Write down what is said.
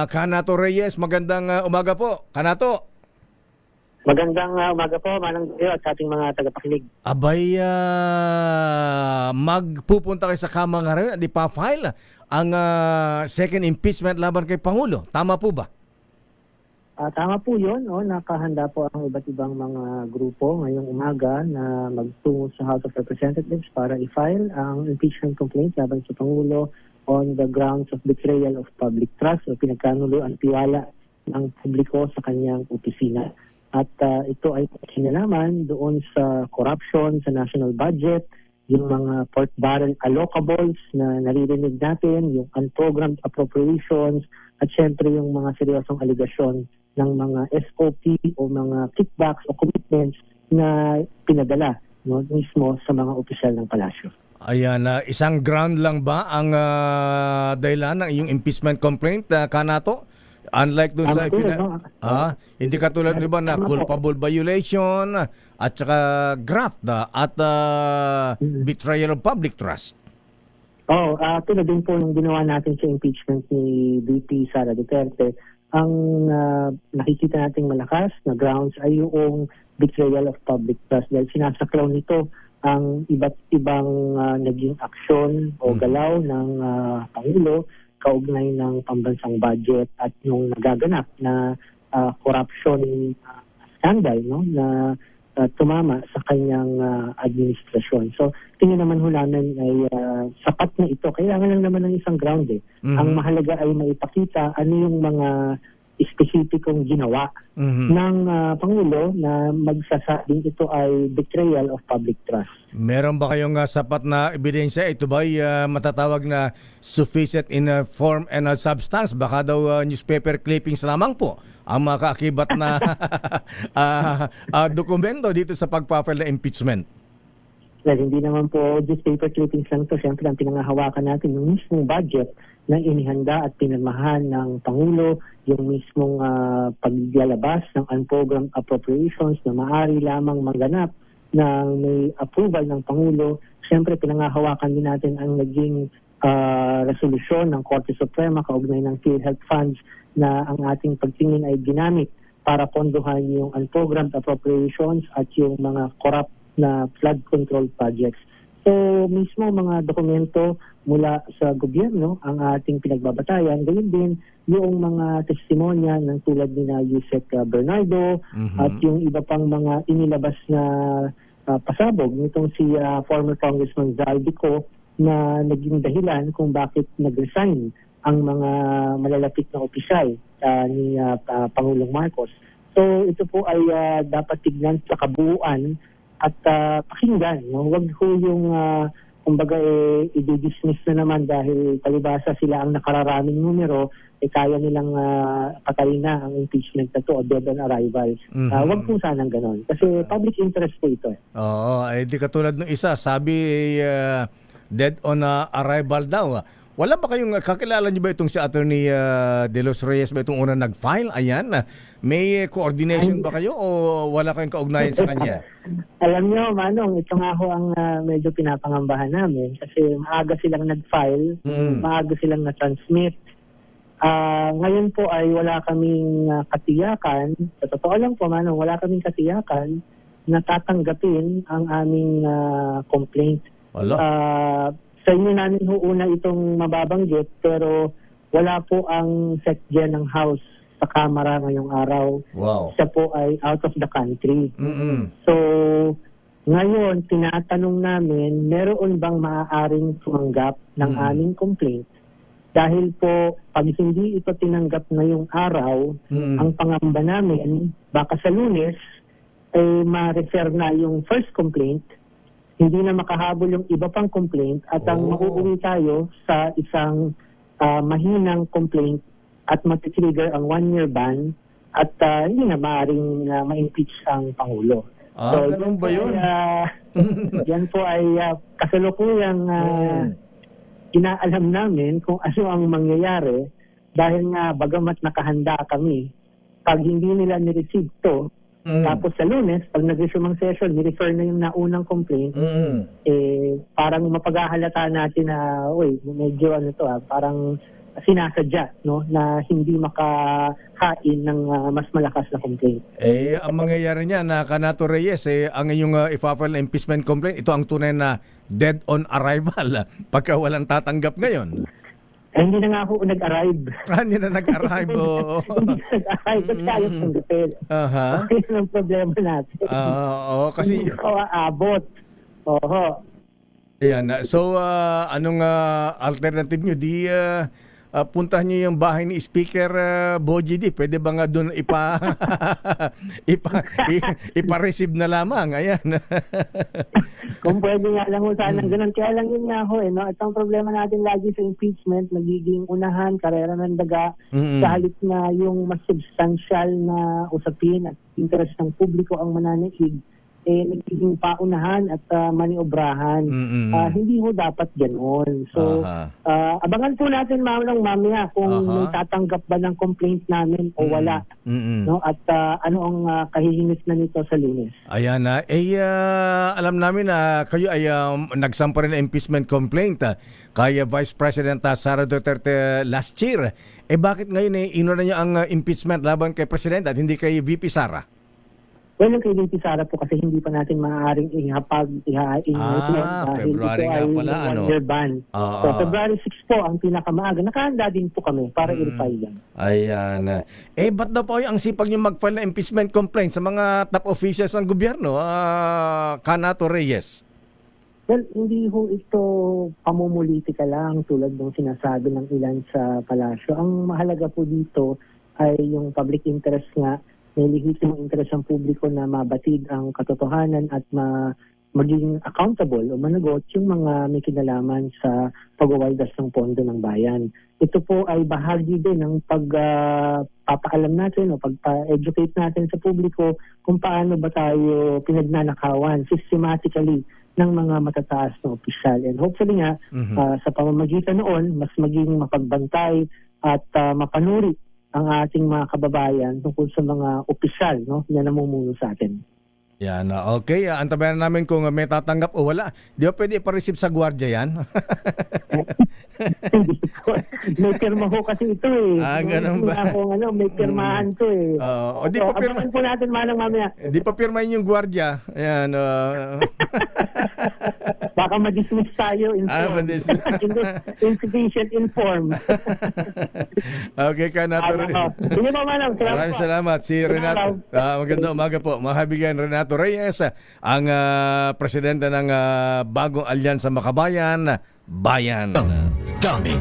Kanato Reyes, magandang umaga po. Kanato. Magandang umaga po, Manang Dayo at sa ating mga tagapakinig. Abay, magpupunta kayo sa Kamara ngayon at ipa-file ang second impeachment laban kay Pangulo. Tama po ba? Tama po yun, nakahanda po ang iba't ibang mga grupo ngayong umaga na magtungo sa House of Representatives para i-file ang impeachment complaint laban sa Pangulo on the grounds of betrayal of public trust o pinagkanulo ang tiwala ng publiko sa kanyang opisina. At ito ay kinalaman doon sa corruption sa national budget, yung mga pork barrel allocables na naririnig natin, yung unprogrammed appropriations, at syempre yung mga seryosong aligasyon ng mga SOP o mga kickbacks o commitments na pinadala mismo sa mga opisyal ng palasyo. Ayan, isang ground lang ba ang dahilan ng iyong impeachment complaint, Kanato? Unlike dun sa hindi katulad ng iba na culpable violation at saka graft at betrayal of public trust. Tulad din po ng ginawa natin sa impeachment ni VP Sara Duterte, ang nakikita nating malakas na grounds ay yung betrayal of public trust dahil sinasaklaw nito ang iba't ibang naging aksyon o galaw ng Pangulo kaugnay ng pambansang budget at yung nagaganap na corruption scandal na tumama sa kanyang administrasyon. So, tingin naman ho namin ay sapat na ito. Kailangan lang naman ng isang ground eh. Ang mahalaga ay maipakita ano yung mga espesipikong ginawa ng Pangulo na magsasabing ito ay betrayal of public trust. Meron ba kayong sapat na ebidensya? Ito ba ay matatawag na sufficient in form and substance? Baka daw newspaper clippings lamang po ang makaakibat na dokumento dito sa pagpapile na impeachment. Well, hindi naman po newspaper clippings lang ito. Siyempre, ang pinangahawakan natin yung mismong budget na inihanda at pinirmahan ng Pangulo, yung mismong paglalabas ng unprogrammed appropriations na maaari lamang maganap na may approval ng Pangulo. Siyempre, pinangahawakan din natin ang naging resolusyon ng Korte Suprema kaugnay ng PhilHealth funds na ang ating pagtingin ay ginamit para pondohan yung unprogrammed appropriations at yung mga corrupt na flood control projects. So, mismo mga dokumento mula sa gobyerno ang ating pinagbabatayan. Ganyan din yung mga testimonya ng tulad ni na Yusek Bernardo at yung iba pang mga inilabas na pasabog nitong si former Congressman Zaldico na naging dahilan kung bakit nag-resign ang mga malalapit na opisyal ni Pangulong Marcos. So, ito po ay dapat tignan sa kabuuan at pakinggan. Huwag ho yung kumbaga i-dismiss na naman dahil palibasa sila ang nakararaming numero, kaya nilang patayin na ang impeachment na to o dead on arrival. Huwag po sanang ganon. Kasi public interest po ito. Oo, di katulad ng isa, sabi dead on arrival daw. Wala ba kayong, kakilala niyo ba itong si Attorney De Los Reyes ba itong unang nag-file? Ayan, may coordination ba kayo o wala kayong kaugnayan sa kanya? Alam niyo, Manong, ito nga ho ang medyo pinapangambahan namin kasi maaga silang nag-file, maaga silang na-transmit. Ngayon po ay wala kaming katiyakan, sa totoo lang po, Manong, wala kaming katiyakan na tatanggapin ang aming complaint. Sa inyo namin ho una itong mababanggit pero wala po ang SecGen ng House sa Kamara ngayong araw. Wow. Siya po ay out of the country. So, ngayon, tinatanong namin, meron bang maaaring tumanggap ng aming complaint? Dahil po, pag hindi ito tinanggap ngayong araw, ang pangamba namin, baka sa Lunes, ay ma-refer na yung first complaint, hindi na makahabol yung iba pang complaint at ang mauuwi tayo sa isang mahinang complaint at matitrigger ang 1-year ban at hindi na maaaring ma-impeach ang Pangulo. So, ganun ba yun? Yan po ay kasalukuyang inaalam namin kung ano ang mangyayari dahil nga bagamat nakahanda kami, pag hindi nila ni-receive to, tapos sa Lunes, pag nag-resume ang session, ni-refer na yung naunang complaint, parang mapaghahalata natin na, medyo parang sinasadya, no, na hindi makahain ng mas malakas na complaint. Ang mangyayari niya na Kanato Reyes, ang inyong ipapal na impeachment complaint, ito ang tunay na dead on arrival pagka walang tatanggap ngayon. Hindi na nga ako nag-arrive. Hindi na nag-arrive. Hindi na nag-arrive. Ba't tayo tanggapin? Yun ang problema natin. Kasi... Hindi ko aabot. Oho. Ayan. So, anong alternative nyo? Puntahan nyo yung bahay ni Speaker Boji D. Pwede ba nga doon ipa-receive na lamang? Ayan. Kung pwede nga lang sana ganun. Kaya lang yun nga ho, no? At ang problema natin lagi sa impeachment, nagiging unahan, karera ng daga, sa halip na yung mas substantial na usapin at interest ng publiko ang mananaig, nagiging paunahan at maniobrahan. Hindi ho dapat ganoon. So, abangan po natin mamaya kung may tatanggap ba ng complaint namin o wala. No? At ano ang kahihinis na nito sa Lunes. Ayan na. Alam namin na kayo ay nagsampa rin ng impeachment complaint kay Vice President Sara Duterte last year. Bakit ngayon inuna niyo ang impeachment laban kay President at hindi kay VP Sara? Well, kay VP Sara po kasi hindi pa natin maaaring ihain February nga pala, ano? Year ban. So, February 6 po ang pinakamaaga. Nakahanda din po kami para i-refile yan. Ayan. Ba't daw po ang sipag nyo mag-file na impeachment complaint sa mga top officials ng gobyerno, Kanato Reyes? Well, hindi ho ito pamumulitika lang tulad ng sinasabi ng ilan sa palasyo. Ang mahalaga po dito ay yung public interest nga, may lehitimong interes ng publiko na mabatid ang katotohanan at maging accountable o managot yung mga may kinalaman sa pagwawaldas ng pondo ng bayan. Ito po ay bahagi din ng pagpapaalam natin o pagpa-educate natin sa publiko kung paano ba tayo pinagnanakawan systematically ng mga matataas na opisyal. And hopefully nga, sa pamamagitan noon, mas maging mapagbantay at mapanuri ang ating mga kababayan tungkol sa mga opisyal, no, na namumuno sa atin. Yan. Okay. Antabayan namin kung may tatanggap o wala. Di ba pwede ipa-receive sa gwardiya yan? May pirma ho kasi ito ganun ba? May pirmahan to Di pa pirma. Abangan po natin mamaya. Di pa pirmahin yung gwardiya. Ayan. Baka ma-dismiss tayo insufficient informed. Okay, Kanato. Sige po, Manang. Maraming salamat. Si Renato. Magandang umaga po. Mahabigan Renato Reyes, ang presidente ng bagong alyansa Makabayan, Bayan. Dami.